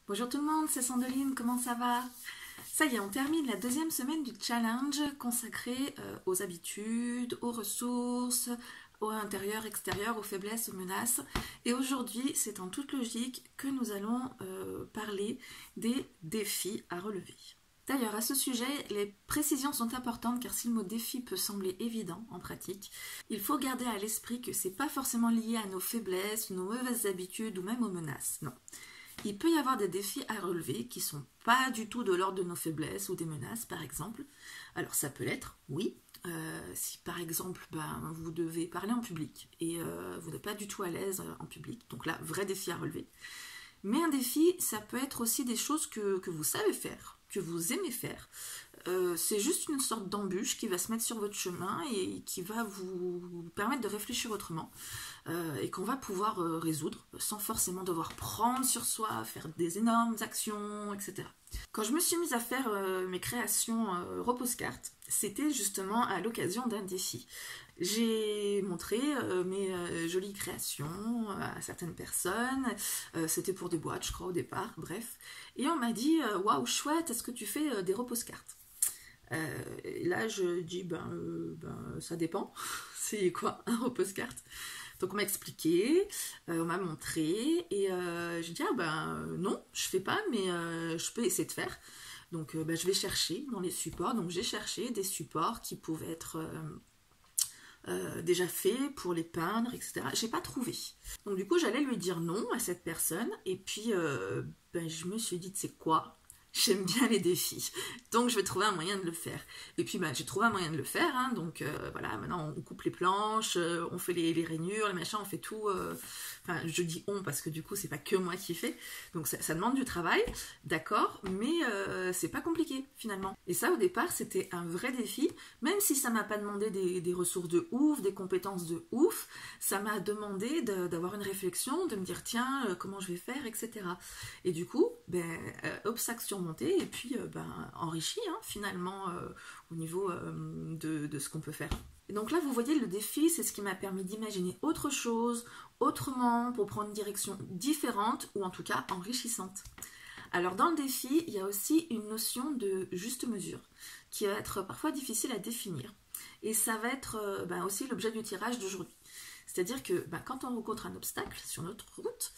Bonjour tout le monde, c'est Sandeline, comment ça va? Ça y est, on termine la deuxième semaine du challenge consacré aux habitudes, aux ressources, au intérieur, extérieur, aux faiblesses, aux menaces. Et aujourd'hui, c'est en toute logique que nous allons parler des défis à relever. D'ailleurs, à ce sujet, les précisions sont importantes car si le mot défi peut sembler évident en pratique, il faut garder à l'esprit que c'est pas forcément lié à nos faiblesses, nos mauvaises habitudes ou même aux menaces, non. Il peut y avoir des défis à relever qui ne sont pas du tout de l'ordre de nos faiblesses ou des menaces, par exemple. Alors ça peut l'être, oui. Si par exemple vous devez parler en public et vous n'êtes pas du tout à l'aise en public, donc là, vrai défi à relever. Mais un défi, ça peut être aussi des choses que vous savez faire, que vous aimez faire. C'est juste une sorte d'embûche qui va se mettre sur votre chemin et qui va vous permettre de réfléchir autrement et qu'on va pouvoir résoudre sans forcément devoir prendre sur soi, faire des énormes actions, etc. Quand je me suis mise à faire mes créations repose-carte, c'était justement à l'occasion d'un défi. J'ai montré mes jolies créations à certaines personnes, c'était pour des boîtes je crois au départ, bref, et on m'a dit « Waouh, chouette, est-ce que tu fais des repose-cartes ?» Et là je dis ça dépend, c'est quoi un repose-carte? Donc on m'a expliqué, on m'a montré, et j'ai dit non, je fais pas, mais je peux essayer de faire. Donc je vais chercher dans les supports, donc j'ai cherché des supports qui pouvaient être déjà faits pour les peindre, etc. J'ai pas trouvé. Donc du coup j'allais lui dire non à cette personne, et puis je me suis dit, tu sais quoi? J'aime bien les défis, donc je vais trouver un moyen de le faire. Et puis j'ai trouvé un moyen de le faire, hein, donc voilà, maintenant on coupe les planches, on fait les rainures, les machins, on fait tout. Enfin, je dis on parce que du coup c'est pas que moi qui fais, donc ça demande du travail, d'accord, mais c'est pas compliqué finalement. Et ça au départ c'était un vrai défi, même si ça m'a pas demandé des ressources de ouf, des compétences de ouf, ça m'a demandé d'avoir une réflexion, de me dire tiens, comment je vais faire, etc. Et du coup, obstacle surmonté, et puis enrichi hein, finalement au niveau de ce qu'on peut faire. Et donc là vous voyez le défi, c'est ce qui m'a permis d'imaginer autre chose, autrement, pour prendre une direction différente ou en tout cas enrichissante. Alors dans le défi, il y a aussi une notion de juste mesure qui va être parfois difficile à définir, et ça va être aussi l'objet du tirage d'aujourd'hui. C'est-à-dire que quand on rencontre un obstacle sur notre route,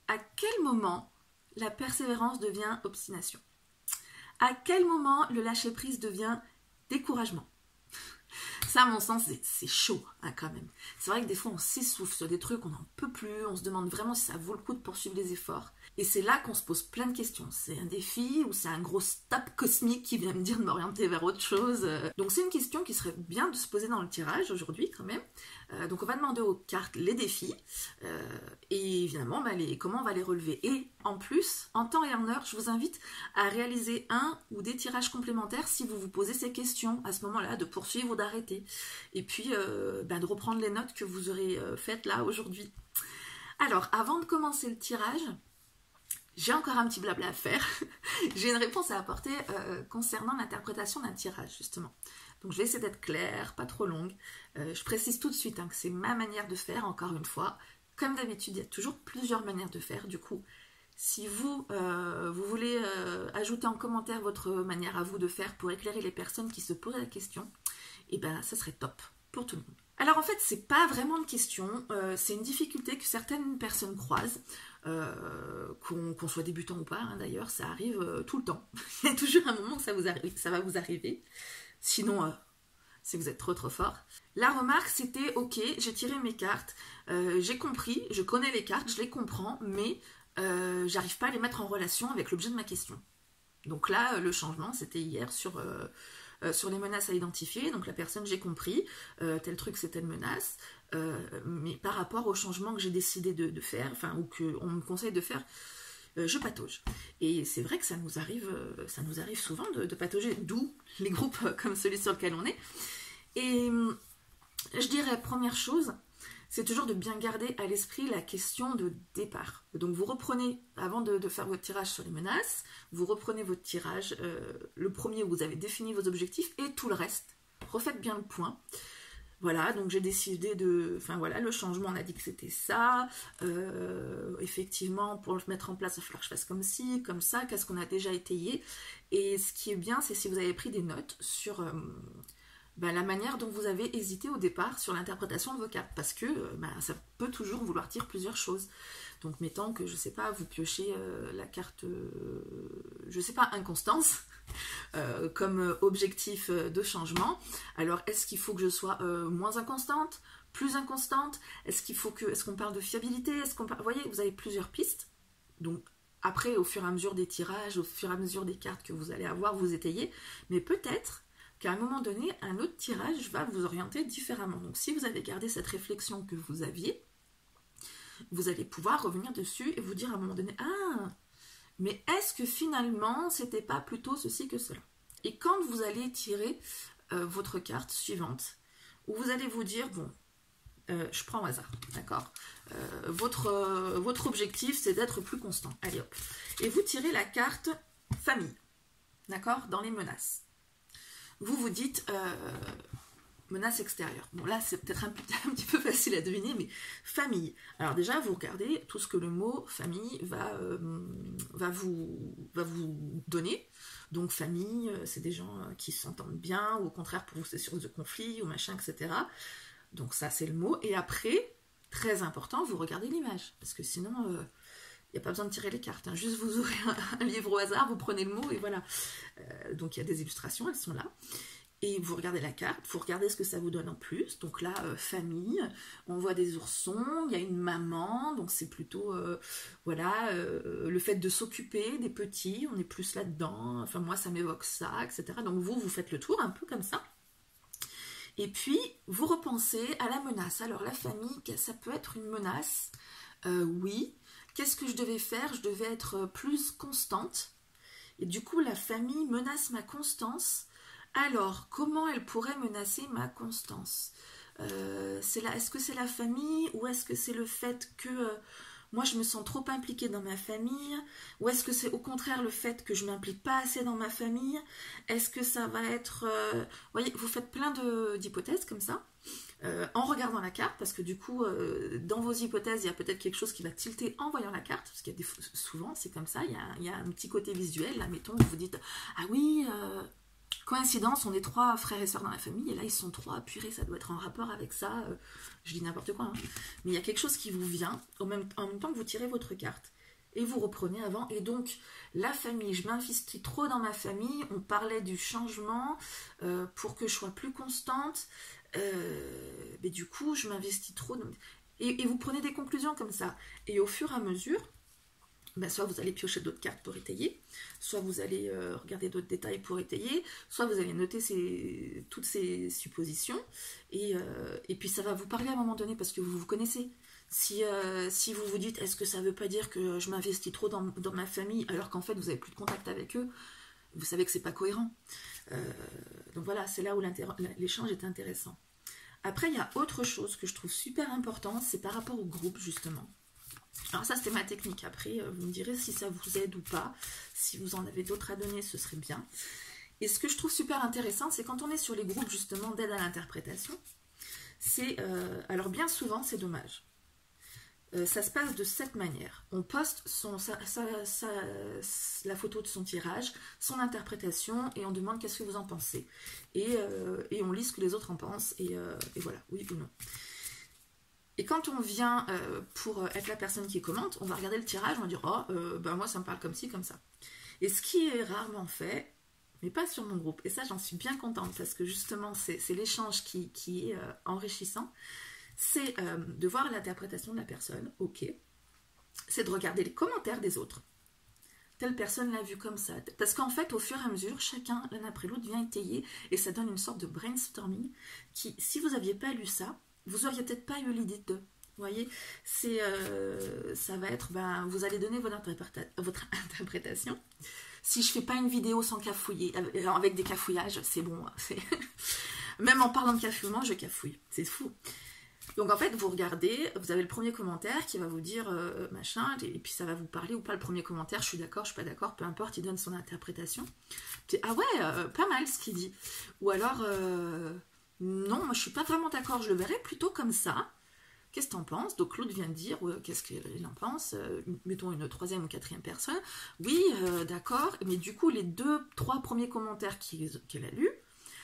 à quel moment la persévérance devient obstination? À quel moment le lâcher-prise devient découragement? Ça, à mon sens, c'est chaud hein, quand même. C'est vrai que des fois, on s'essouffle sur des trucs, on n'en peut plus, on se demande vraiment si ça vaut le coup de poursuivre les efforts. Et c'est là qu'on se pose plein de questions. C'est un défi ou c'est un gros stop cosmique qui vient me dire de m'orienter vers autre chose? Donc c'est une question qui serait bien de se poser dans le tirage aujourd'hui quand même. Donc on va demander aux cartes les défis et évidemment comment on va les relever. Et en plus, en temps et en heure, je vous invite à réaliser un ou des tirages complémentaires si vous vous posez ces questions à ce moment-là, de poursuivre ou d'arrêter. Et puis de reprendre les notes que vous aurez faites là aujourd'hui. Alors, avant de commencer le tirage, j'ai encore un petit blabla à faire. J'ai une réponse à apporter concernant l'interprétation d'un tirage, justement. Donc je vais essayer d'être claire, pas trop longue. Je précise tout de suite que c'est ma manière de faire, encore une fois. Comme d'habitude, il y a toujours plusieurs manières de faire. Du coup, si vous voulez ajouter en commentaire votre manière à vous de faire pour éclairer les personnes qui se posent la question, et ça serait top pour tout le monde. Alors en fait, c'est pas vraiment une question, c'est une difficulté que certaines personnes croisent, qu'on soit débutant ou pas, hein, d'ailleurs, ça arrive tout le temps. Il y a toujours un moment que ça va vous arriver, sinon si vous êtes trop fort. La remarque c'était, ok, j'ai tiré mes cartes, j'ai compris, je connais les cartes, je les comprends, mais j'arrive pas à les mettre en relation avec l'objet de ma question. Donc là, le changement, c'était hier sur les menaces à identifier. Donc la personne, j'ai compris, tel truc c'est telle menace, mais par rapport au changement que j'ai décidé de faire, enfin, ou qu'on me conseille de faire, je patauge. Et c'est vrai que ça nous arrive souvent de patauger, d'où les groupes comme celui sur lequel on est. Et je dirais, première chose, c'est toujours de bien garder à l'esprit la question de départ. Donc vous reprenez, avant de faire votre tirage sur les menaces, vous reprenez votre tirage, le premier où vous avez défini vos objectifs, et tout le reste. Refaites bien le point. Voilà, donc j'ai décidé de... Enfin voilà, le changement, on a dit que c'était ça. Effectivement, pour le mettre en place, il va falloir que je fasse comme ci, comme ça, qu'est-ce qu'on a déjà étayé. Et ce qui est bien, c'est si vous avez pris des notes sur la manière dont vous avez hésité au départ sur l'interprétation de vos cartes. Parce que ça peut toujours vouloir dire plusieurs choses. Donc mettons que, je sais pas, vous piochez la carte, je sais pas, inconstance, comme objectif de changement. Alors, est-ce qu'il faut que je sois moins inconstante, plus inconstante? Est-ce qu'on parle de fiabilité? Vous voyez, vous avez plusieurs pistes. Donc, après, au fur et à mesure des tirages, au fur et à mesure des cartes que vous allez avoir, vous étayez. Mais peut-être qu'à un moment donné, un autre tirage va vous orienter différemment. Donc, si vous avez gardé cette réflexion que vous aviez, vous allez pouvoir revenir dessus et vous dire à un moment donné, ah, mais est-ce que finalement, c'était pas plutôt ceci que cela? Et quand vous allez tirer votre carte suivante, où vous allez vous dire, bon, je prends au hasard, d'accord, votre objectif, c'est d'être plus constant. Allez hop. Et vous tirez la carte famille, d'accord, dans les menaces. Vous vous dites... menace extérieure. Bon là c'est peut-être un petit peu facile à deviner, mais famille. Alors déjà vous regardez tout ce que le mot famille va vous donner. Donc famille, c'est des gens qui s'entendent bien, ou au contraire pour vous c'est source de conflit, ou machin, etc. Donc ça c'est le mot. Et après, très important, vous regardez l'image. Parce que sinon, il n'y a pas besoin de tirer les cartes. Hein. Juste vous ouvrez un livre au hasard, vous prenez le mot et voilà. Donc il y a des illustrations, elles sont là. Et vous regardez la carte, vous regardez ce que ça vous donne en plus. Donc là, famille, on voit des oursons, il y a une maman, donc c'est plutôt, le fait de s'occuper des petits, on est plus là-dedans. Enfin, moi, ça m'évoque ça, etc. Donc vous faites le tour un peu comme ça. Et puis, vous repensez à la menace. Alors, la famille, ça peut être une menace. Oui. Qu'est-ce que je devais faire? Je devais être plus constante. Et du coup, la famille menace ma constance. Alors, comment elle pourrait menacer ma constance? Est-ce que c'est la famille ou est-ce que c'est le fait que moi je me sens trop impliquée dans ma famille? Ou est-ce que c'est au contraire le fait que je ne m'implique pas assez dans ma famille? Est-ce que ça va être... Vous voyez, vous faites plein d'hypothèses comme ça en regardant la carte, parce que du coup, dans vos hypothèses, il y a peut-être quelque chose qui va tilter en voyant la carte, parce qu'il y a souvent, c'est comme ça, il y a un petit côté visuel, là, mettons, vous vous dites, ah oui... coïncidence, on est 3 frères et sœurs dans la famille, et là ils sont 3, purée, ça doit être en rapport avec ça, je dis n'importe quoi, hein. Mais il y a quelque chose qui vous vient, en même temps que vous tirez votre carte, et vous reprenez avant, et donc, la famille, je m'investis trop dans ma famille, on parlait du changement, pour que je sois plus constante, mais du coup, je m'investis trop, et vous prenez des conclusions comme ça, et au fur et à mesure, soit vous allez piocher d'autres cartes pour étayer, soit vous allez regarder d'autres détails pour étayer, soit vous allez noter toutes ces suppositions, et puis ça va vous parler à un moment donné, parce que vous vous connaissez. Si vous vous dites, est-ce que ça ne veut pas dire que je m'investis trop dans ma famille, alors qu'en fait vous n'avez plus de contact avec eux, vous savez que c'est pas cohérent. Donc voilà, c'est là où l'échange est intéressant. Après, il y a autre chose que je trouve super important, c'est par rapport au groupe, justement. Alors ça, c'était ma technique. Après, vous me direz si ça vous aide ou pas. Si vous en avez d'autres à donner, ce serait bien. Et ce que je trouve super intéressant, c'est quand on est sur les groupes, justement, d'aide à l'interprétation, c'est... alors, bien souvent, c'est dommage. Ça se passe de cette manière. On poste la photo de son tirage, son interprétation, et on demande qu'est-ce que vous en pensez. Et on lit ce que les autres en pensent, et voilà, oui ou non. Et quand on vient pour être la personne qui commente, on va regarder le tirage, on va dire « Oh, moi ça me parle comme ci, comme ça ». Et ce qui est rarement fait, mais pas sur mon groupe, et ça j'en suis bien contente, parce que justement c'est l'échange qui est enrichissant, c'est de voir l'interprétation de la personne, ok, c'est de regarder les commentaires des autres. Telle personne l'a vu comme ça. Parce qu'en fait, au fur et à mesure, chacun, l'un après l'autre, vient étayer, et ça donne une sorte de brainstorming qui, si vous n'aviez pas lu ça, vous auriez peut-être pas eu l'idée de... Vous voyez, ça va être, vous allez donner votre interprétation. Si je fais pas une vidéo sans cafouiller, avec des cafouillages, c'est bon. Même en parlant de cafouillement, je cafouille. C'est fou. Donc en fait, vous regardez, vous avez le premier commentaire qui va vous dire machin, et puis ça va vous parler ou pas le premier commentaire, je suis d'accord, je suis pas d'accord, peu importe, il donne son interprétation. Ah ouais, pas mal ce qu'il dit. Ou alors... non, moi je suis pas vraiment d'accord, je le verrais plutôt comme ça. Qu'est-ce que t'en penses? Donc l'autre vient de dire qu'est-ce qu'il en pense, mettons une troisième ou quatrième personne. Oui, d'accord, mais du coup les 2-3 premiers commentaires qu'elle a lus,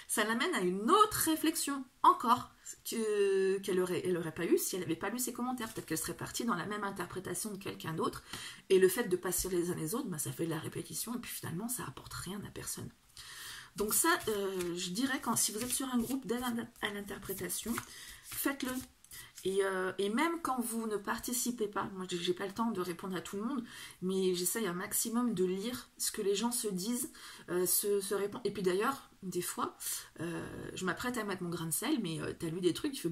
ça l'amène à une autre réflexion encore qu'elle aurait pas eu si elle n'avait pas lu ses commentaires. Peut-être qu'elle serait partie dans la même interprétation de quelqu'un d'autre. Et le fait de passer les uns les autres, ça fait de la répétition et puis finalement ça apporte rien à personne. Donc ça, je dirais si vous êtes sur un groupe d'aide à l'interprétation, faites-le. Et même quand vous ne participez pas, moi j'ai pas le temps de répondre à tout le monde, mais j'essaye un maximum de lire ce que les gens se disent, se répondent. Et puis d'ailleurs, des fois, je m'apprête à mettre mon grain de sel, mais t'as lu des trucs, tu fais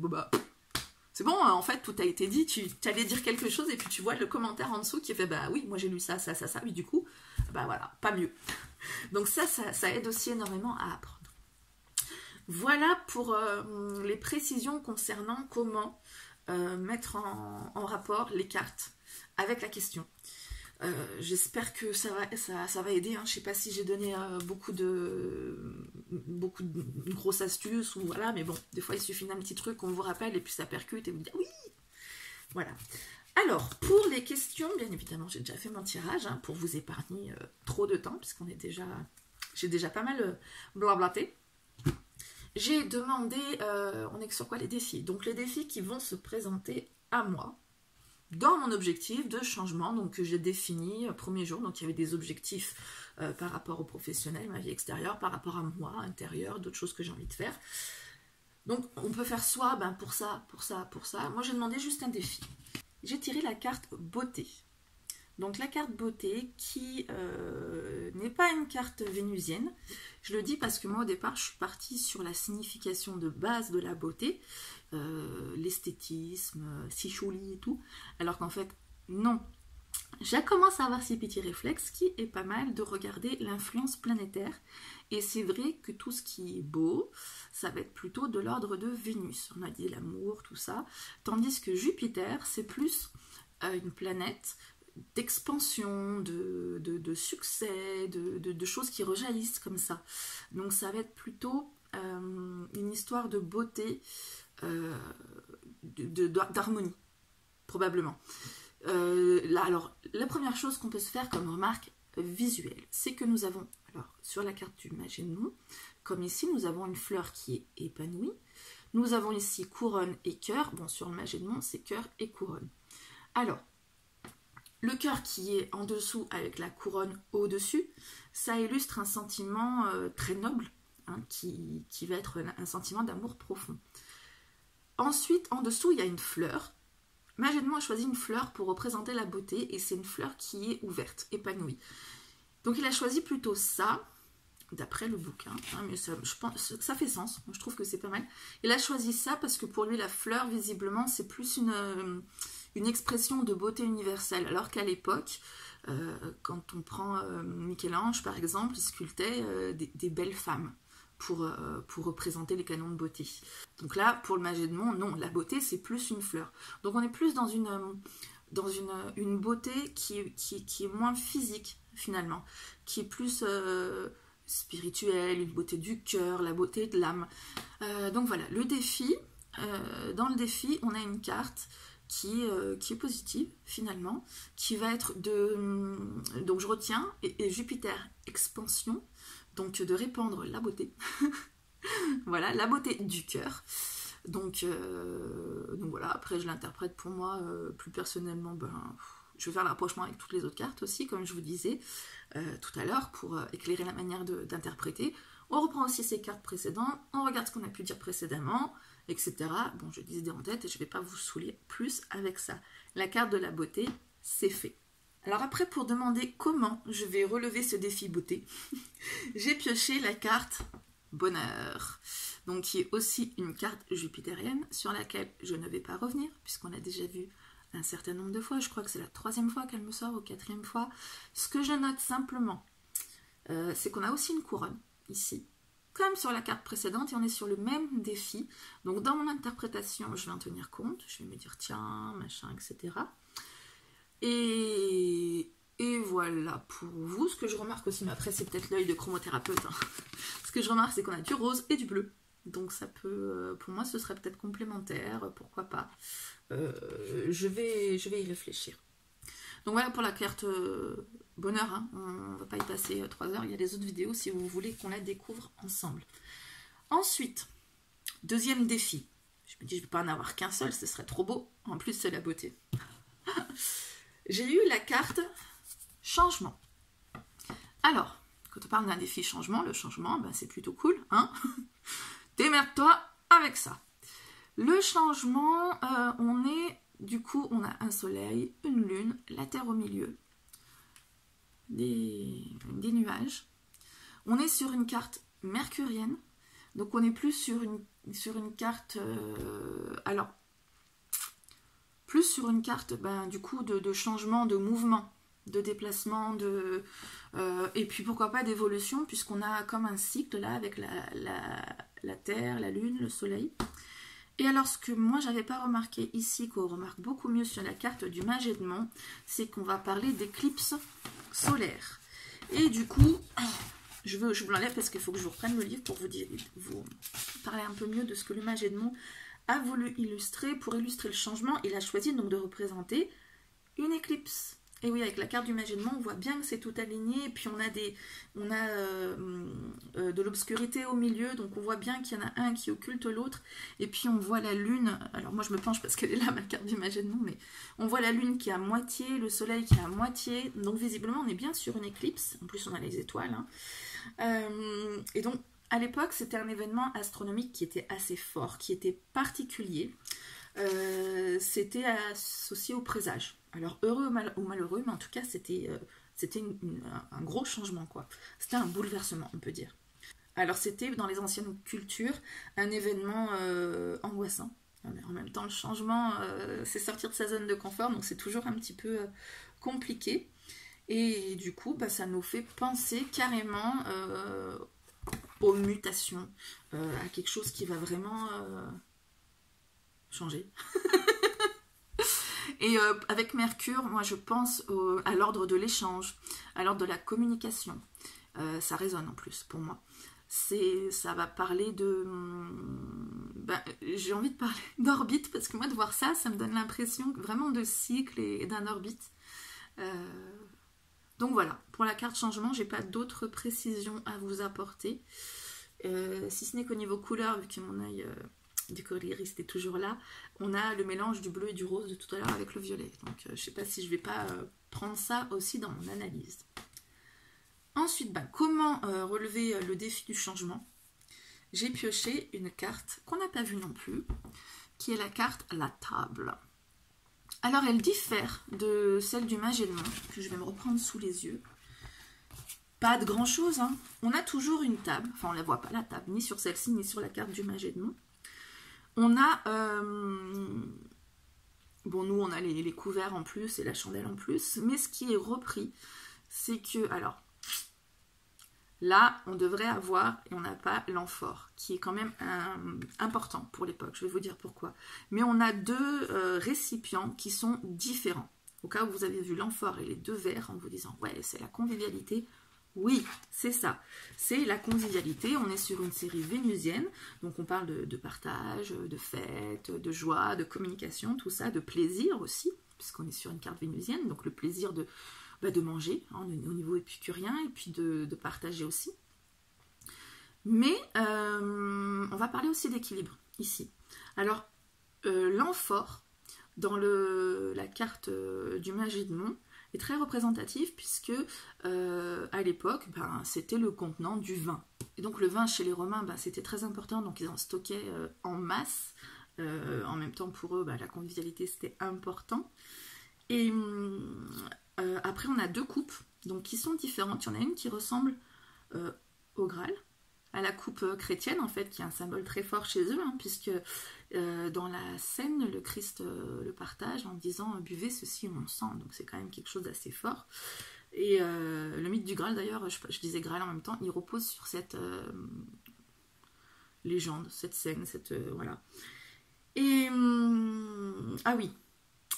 c'est bon, en fait tout a été dit, tu allais dire quelque chose et puis tu vois le commentaire en dessous qui fait oui, moi j'ai lu ça, oui du coup, voilà, pas mieux. Donc ça aide aussi énormément à apprendre. Voilà pour les précisions concernant comment mettre en rapport les cartes avec la question. J'espère que ça va aider. Je ne sais pas si j'ai donné beaucoup de grosses astuces ou voilà, mais bon, des fois il suffit d'un petit truc qu'on vous rappelle et puis ça percute et vous dites oui. Voilà. Alors pour les questions, bien évidemment, j'ai déjà fait mon tirage pour vous épargner trop de temps puisqu'on est j'ai déjà pas mal blablaté. J'ai demandé, on est sur quoi les défis? Donc les défis qui vont se présenter à moi dans mon objectif de changement, donc que j'ai défini premier jour. Donc il y avait des objectifs par rapport aux professionnels, ma vie extérieure, par rapport à moi, intérieur, d'autres choses que j'ai envie de faire. Donc on peut faire soit pour ça, pour ça, pour ça. Moi j'ai demandé juste un défi. J'ai tiré la carte beauté. Donc la carte beauté qui n'est pas une carte vénusienne. Je le dis parce que moi au départ je suis partie sur la signification de base de la beauté, l'esthétisme, si joli et tout, alors qu'en fait non. Je commence à avoir ces petits réflexes qui est pas mal de regarder l'influence planétaire. Et c'est vrai que tout ce qui est beau, ça va être plutôt de l'ordre de Vénus. On a dit l'amour, tout ça. Tandis que Jupiter, c'est plus une planète d'expansion, de succès, de choses qui rejaillissent comme ça. Donc ça va être plutôt une histoire de beauté, d'harmonie, probablement. Alors, la première chose qu'on peut se faire comme remarque visuelle, c'est que nous avons, alors sur la carte du Magellan, comme ici, nous avons une fleur qui est épanouie. Nous avons ici couronne et cœur. Bon, sur le Magellan, c'est cœur et couronne. Alors, le cœur qui est en dessous avec la couronne au-dessus, ça illustre un sentiment très noble, qui va être un sentiment d'amour profond. Ensuite, en dessous, il y a une fleur. Magellan a choisi une fleur pour représenter la beauté et c'est une fleur qui est ouverte, épanouie. Donc il a choisi plutôt ça, d'après le bouquin, mais je pense, ça fait sens, je trouve que c'est pas mal. Il a choisi ça parce que pour lui la fleur, visiblement, c'est plus une expression de beauté universelle, alors qu'à l'époque, quand on prend Michel-Ange par exemple, il sculptait des belles femmes pour représenter les canons de beauté. Donc là, pour le Magellan, non, la beauté c'est plus une fleur. Donc on est plus dans une beauté qui est moins physique finalement, qui est plus spirituelle, une beauté du cœur, la beauté de l'âme. Donc voilà, le défi, dans le défi, on a une carte qui est positive finalement, qui va être donc je retiens, et Jupiter expansion, donc de répandre la beauté, voilà, la beauté du cœur. Donc voilà, après je l'interprète pour moi plus personnellement, je vais faire le rapprochement avec toutes les autres cartes aussi, comme je vous disais tout à l'heure, pour éclairer la manière d'interpréter. On reprend aussi ces cartes précédentes, on regarde ce qu'on a pu dire précédemment, etc. Bon, j'ai des idées en tête et je ne vais pas vous saouler plus avec ça. La carte de la beauté, c'est fait. Alors après, pour demander comment je vais relever ce défi beauté, j'ai pioché la carte bonheur, donc qui est aussi une carte jupitérienne sur laquelle je ne vais pas revenir, puisqu'on l'a déjà vu un certain nombre de fois. Je crois que c'est la 3e fois qu'elle me sort, ou 4e fois. Ce que je note simplement, c'est qu'on a aussi une couronne, ici, comme sur la carte précédente, et on est sur le même défi. Donc dans mon interprétation, je vais en tenir compte, je vais me dire tiens, machin, etc. Et voilà pour vous. Ce que je remarque aussi, mais après c'est peut-être l'œil de chromothérapeute, ce que je remarque, c'est qu'on a du rose et du bleu. Donc ça peut, pour moi, ce serait peut-être complémentaire, pourquoi pas. Je vais y réfléchir. Donc voilà pour la carte bonheur, hein. On ne va pas y passer 3 heures. Il y a les autres vidéos si vous voulez qu'on la découvre ensemble. Ensuite, deuxième défi. Je me dis, je ne vais pas en avoir qu'un seul, ce serait trop beau. En plus, c'est la beauté. J'ai eu la carte changement. Alors, quand on parle d'un défi changement, le changement, ben, c'est plutôt cool, hein. Démerde-toi avec ça. Le changement, du coup, on a un soleil, une lune, la terre au milieu, des nuages. On est sur une carte mercurienne, donc on n'est plus sur une carte, plus sur une carte, ben, du coup, de changement, de mouvement, de déplacement, et puis pourquoi pas d'évolution, puisqu'on a comme un cycle là, avec la terre, la lune, le soleil. Et alors, ce que moi, j'avais pas remarqué ici, qu'on remarque beaucoup mieux sur la carte du Mage Edmond, c'est qu'on va parler d'éclipse solaire. Et du coup, je vous l'enlève parce qu'il faut que je vous reprenne le livre pour vous parler un peu mieux de ce que le Mage Edmond a voulu illustrer. Pour illustrer le changement, il a choisi donc de représenter une éclipse. Et oui, avec la carte du Mage Edmond, on voit bien que c'est tout aligné, et puis on a de l'obscurité au milieu, donc on voit bien qu'il y en a un qui occulte l'autre, et puis on voit la lune, alors moi je me penche parce qu'elle est là, ma carte du Mage Edmond, mais on voit la lune qui est à moitié, le soleil qui est à moitié, donc visiblement on est bien sur une éclipse, en plus on a les étoiles, hein. Et donc à l'époque c'était un événement astronomique qui était assez fort, qui était particulier, c'était associé au présage. Alors heureux ou malheureux, mais en tout cas c'était un gros changement, quoi. C'était un bouleversement, on peut dire. Alors c'était dans les anciennes cultures un événement angoissant. Mais en même temps le changement c'est sortir de sa zone de confort, donc c'est toujours un petit peu compliqué. Et du coup bah, ça nous fait penser carrément aux mutations, à quelque chose qui va vraiment changer. Et avec Mercure, moi je pense à l'ordre de l'échange, à l'ordre de la communication. Ça résonne en plus pour moi. Ça va parler de... Ben, j'ai envie de parler d'orbite, parce que moi de voir ça, ça me donne l'impression vraiment de cycle et d'un orbite. Donc voilà, pour la carte changement, j'ai pas d'autres précisions à vous apporter. Si ce n'est qu'au niveau couleur, vu que mon œil... du coloriste est toujours là, on a le mélange du bleu et du rose de tout à l'heure avec le violet. Donc je ne sais pas si je vais pas prendre ça aussi dans mon analyse. Ensuite, ben, comment relever le défi du changement? J'ai pioché une carte qu'on n'a pas vue non plus, qui est la carte La Table. Alors elle diffère de celle du Mage Edmond, que je vais me reprendre sous les yeux. Pas de grand chose, hein. On a toujours une table, enfin on ne la voit pas la table, ni sur celle-ci, ni sur la carte du Mage Edmond. On a, bon nous on a les couverts en plus et la chandelle en plus, mais ce qui est repris, c'est que, alors, là on devrait avoir, et on n'a pas l'amphore, qui est quand même important pour l'époque, je vais vous dire pourquoi. Mais on a deux récipients qui sont différents. Au cas où vous avez vu l'amphore et les deux verres en vous disant, ouais c'est la convivialité. Oui, c'est ça, c'est la convivialité, on est sur une série vénusienne, donc on parle de partage, de fête, de joie, de communication, tout ça, de plaisir aussi, puisqu'on est sur une carte vénusienne, donc le plaisir de manger, hein, au niveau épicurien, et puis de partager aussi. Mais on va parler aussi d'équilibre, ici. Alors, l'amphore, dans la carte du Mage Edmond, est très représentatif puisque à l'époque ben, c'était le contenant du vin, et donc le vin chez les Romains ben, c'était très important, donc ils en stockaient en masse, en même temps pour eux ben, la convivialité c'était important. Et après on a deux coupes donc, qui sont différentes. Il y en a une qui ressemble au Graal, à la coupe chrétienne en fait, qui est un symbole très fort chez eux, hein, puisque dans la scène, le Christ le partage en disant « buvez ceci mon sang », donc c'est quand même quelque chose d'assez fort. Et le mythe du Graal d'ailleurs, je disais Graal en même temps, il repose sur cette légende, cette scène, voilà. Et ah oui,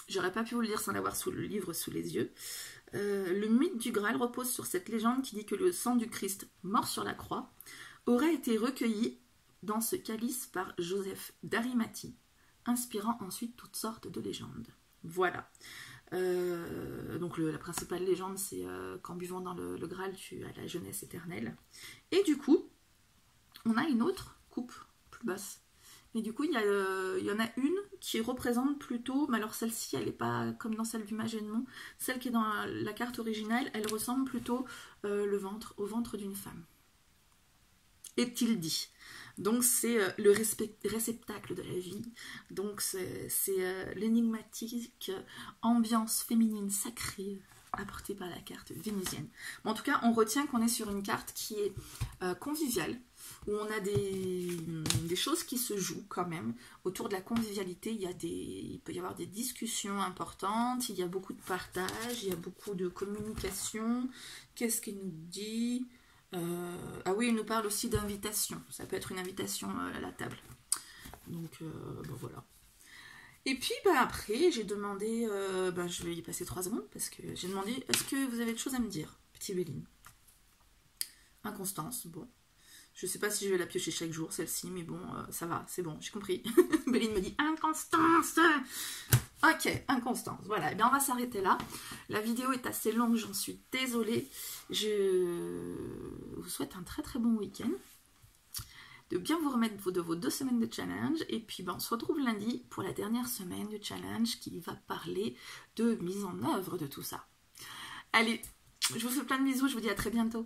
j'aurais pas pu vous le dire sans l'avoir le livre sous les yeux. Le mythe du Graal repose sur cette légende qui dit que le sang du Christ mort sur la croix aurait été recueilli dans ce calice par Joseph d'Arimathie, inspirant ensuite toutes sortes de légendes. Voilà. Donc la principale légende, c'est qu'en buvant dans le Graal, tu as la jeunesse éternelle. Et du coup, on a une autre coupe plus basse. Et du coup, il y en a une qui représente plutôt, mais alors celle-ci, elle n'est pas comme dans celle du Mage Edmond. Celle qui est dans la carte originale, elle ressemble plutôt au ventre d'une femme. Est-il dit? Donc c'est le réceptacle de la vie, donc c'est l'énigmatique ambiance féminine sacrée apportée par la carte vénusienne. Bon, en tout cas, on retient qu'on est sur une carte qui est conviviale, où on a des choses qui se jouent quand même. Autour de la convivialité, il peut y avoir des discussions importantes, il y a beaucoup de partage, il y a beaucoup de communication. Qu'est-ce qu'il nous dit ? Ah oui, il nous parle aussi d'invitation. Ça peut être une invitation à la table. Donc, bon, voilà. Et puis, après, j'ai demandé... je vais y passer 3 secondes, parce que j'ai demandé, est-ce que vous avez des choses à me dire, petit Béline? Inconstance, bon. Je sais pas si je vais la piocher chaque jour, celle-ci, mais bon, ça va, c'est bon, j'ai compris. Béline me dit, Inconstance! Ok, Inconstance, voilà, et bien on va s'arrêter là. La vidéo est assez longue, j'en suis désolée. Je vous souhaite un très très bon week-end, de bien vous remettre de vos 2 semaines de challenge, et puis on se retrouve lundi pour la dernière semaine de challenge qui va parler de mise en œuvre de tout ça. Allez, je vous fais plein de bisous, je vous dis à très bientôt.